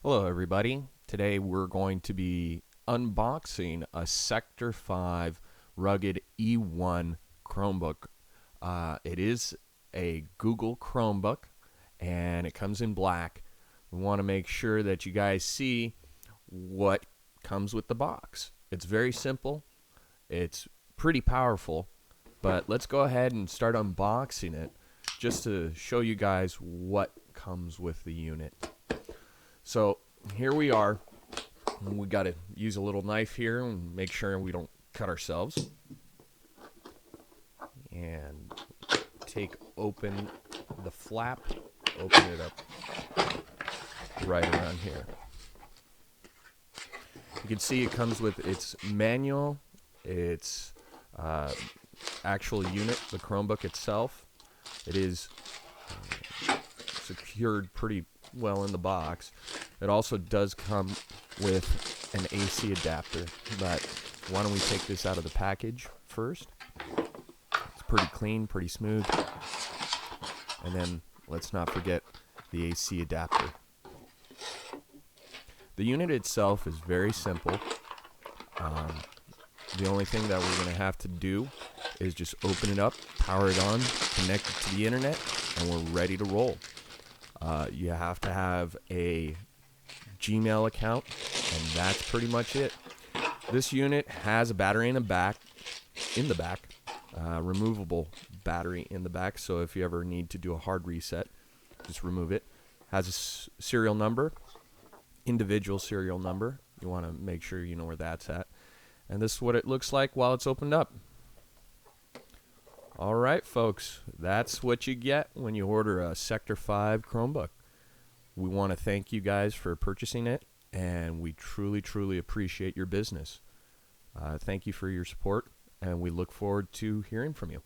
Hello everybody. Today we're going to be unboxing a Sector 5 rugged E-1 Chromebook. It is a Google Chromebook and it comes in black. We want to make sure that you guys see what comes with the box. It's very simple. It's pretty powerful, but let's go ahead and start unboxing it just to show you guys what comes with the unit. So here we are. We got to use a little knife here and make sure we don't cut ourselves. And take open the flap, open it up right around here. You can see it comes with its manual, its actual unit, the Chromebook itself. It is secured pretty well in the box. It also does come with an AC adapter, but why don't we take this out of the package first? It's pretty clean, pretty smooth. And then let's not forget the AC adapter. The unit itself is very simple. The only thing that we're going to have to do is just open it up, power it on, connect it to the internet, and we're ready to roll. You have to have a Gmail account, and that's pretty much it. This unit has a battery in the back, removable battery in the back, so if you ever need to do a hard reset, just remove it. Has a serial number, individual serial number. You want to make sure you know where that's at. And this is what it looks like while it's opened up. All right, folks, that's what you get when you order a Sector 5 Chromebook. We want to thank you guys for purchasing it, and we truly, truly appreciate your business. Thank you for your support, and we look forward to hearing from you.